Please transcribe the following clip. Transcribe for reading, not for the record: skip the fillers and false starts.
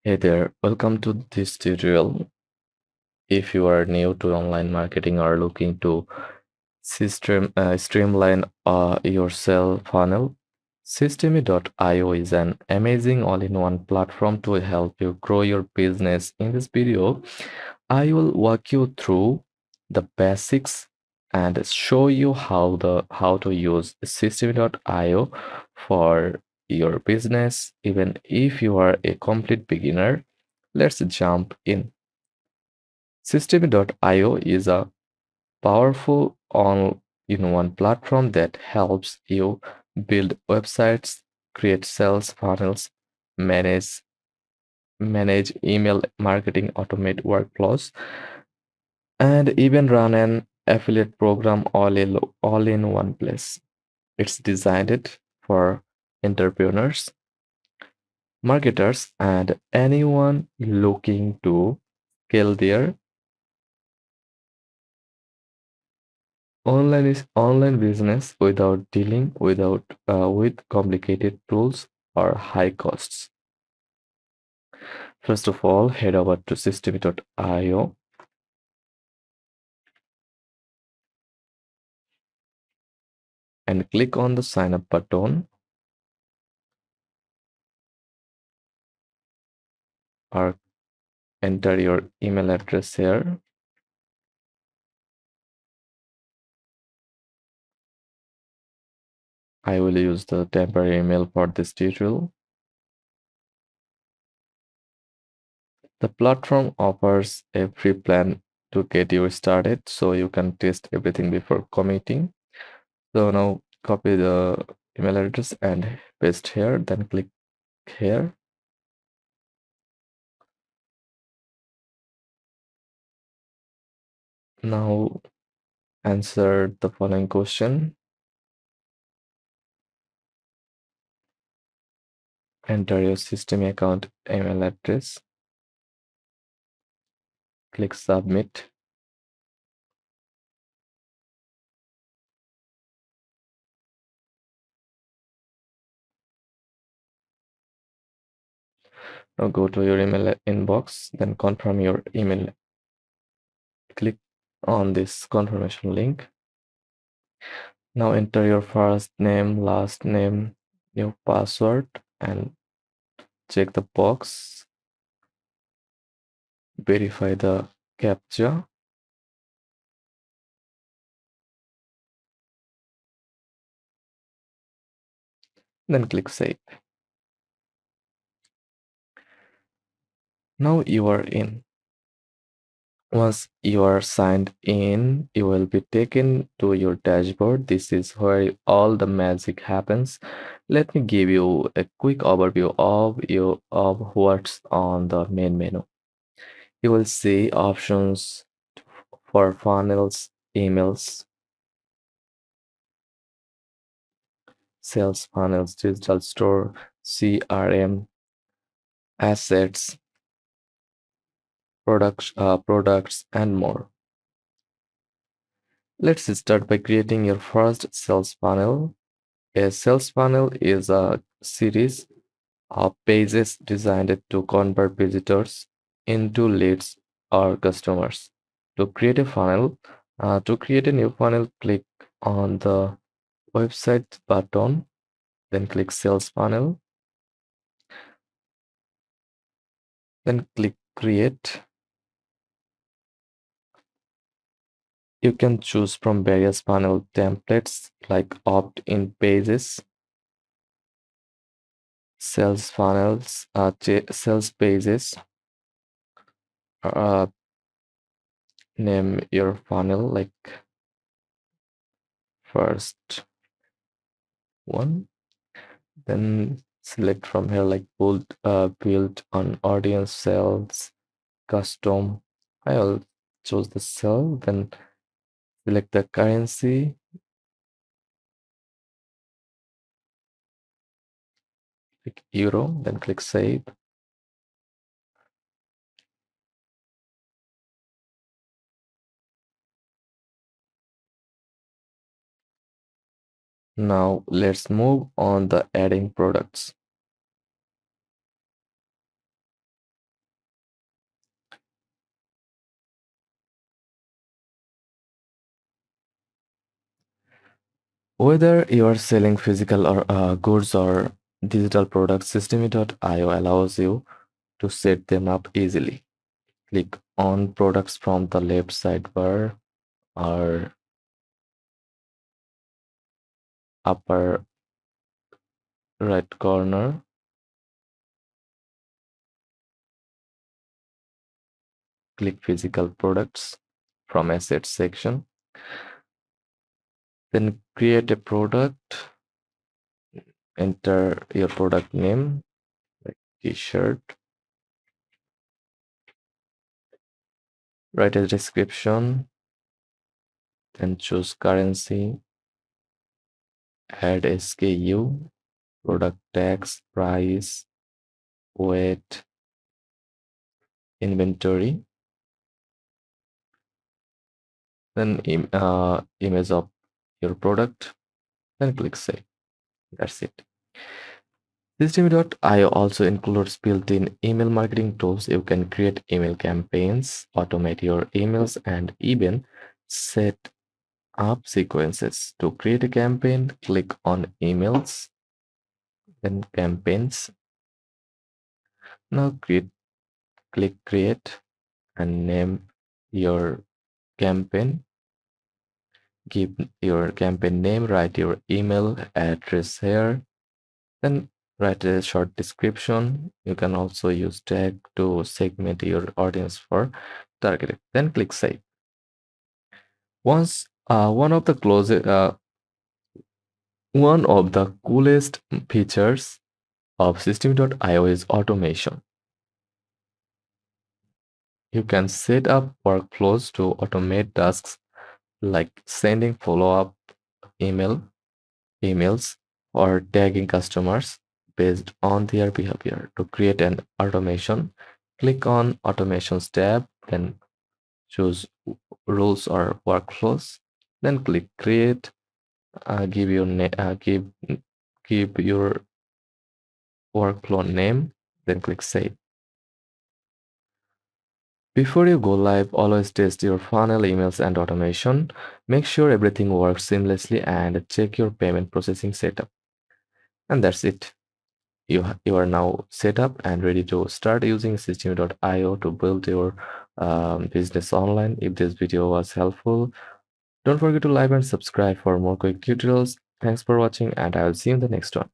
Hey there, welcome to this tutorial. If you are new to online marketing or looking to streamline your sales funnel, Systeme.io is an amazing all-in-one platform to help you grow your business. In this video, I will walk you through the basics and show you how to use Systeme.io for your business. Even if you are a complete beginner, let's jump in. Systeme.io is a powerful all-in-one platform that helps you build websites, create sales funnels, manage manage email marketing, automate workflows, and even run an affiliate program all in one place. It's designed for entrepreneurs, marketers, and anyone looking to scale their online business without dealing with complicated tools or high costs. First of all, head over to systeme.io and click on the sign up button or enter your email address here. I will use the temporary email for this tutorial. The platform offers a free plan to get you started so you can test everything before committing. So now copy the email address and paste here, then click here. Now answer the following question. Enter your system account email address. Click submit. Now go to your email inbox, then confirm your email. Click on this confirmation link. Now enter your first name, last name, your password, and check the box. Verify the captcha. Then click save. Now you are in. Once you are signed in, you will be taken to your dashboard. This is where all the magic happens. Let me give you a quick overview of what's on the main menu. You will see options for funnels, emails, sales funnels, digital store, CRM, assets, products, and more. Let's start by creating your first sales funnel. A sales funnel is a series of pages designed to convert visitors into leads or customers. To create a to create a new funnel, click on the website button, then click sales funnel, then click create. You can choose from various funnel templates like opt-in pages, sales funnels, sales pages. Uh, Name your funnel like first one, then select from here like build on audience sales, custom. I'll choose the cell, then select the currency, click euro, then click save. Now let's move on the adding products. Whether you are selling physical or goods or digital products, Systeme.io allows you to set them up easily. Click on products from the left sidebar or upper right corner. Click physical products from assets section. Then create a product. Enter your product name like t-shirt. Write a description. Then choose currency. Add SKU, product tags, price, weight, inventory. Then image of your product. Then click save. That's it. Systeme.io also includes built-in email marketing tools. You can create email campaigns, automate your emails, and even set up sequences. To create a campaign, click on emails, then campaigns. Now click create and name your campaign. Give your campaign name, write your email address here, then write a short description. You can also use tag to segment your audience for targeting. Then click save. Once one of the coolest features of System.io is automation. You can set up workflows to automate tasks like sending follow-up email emails or tagging customers based on their behavior. To create an automation, click on Automations tab, then choose Rules or Workflows, then click Create. Give your give your workflow name, then click Save. Before you go live, always test your funnel, emails, and automation. Make sure everything works seamlessly and check your payment processing setup. And that's it. You are now set up and ready to start using Systeme.io to build your business online. If this video was helpful, don't forget to like and subscribe for more quick tutorials. Thanks for watching, and I will see you in the next one.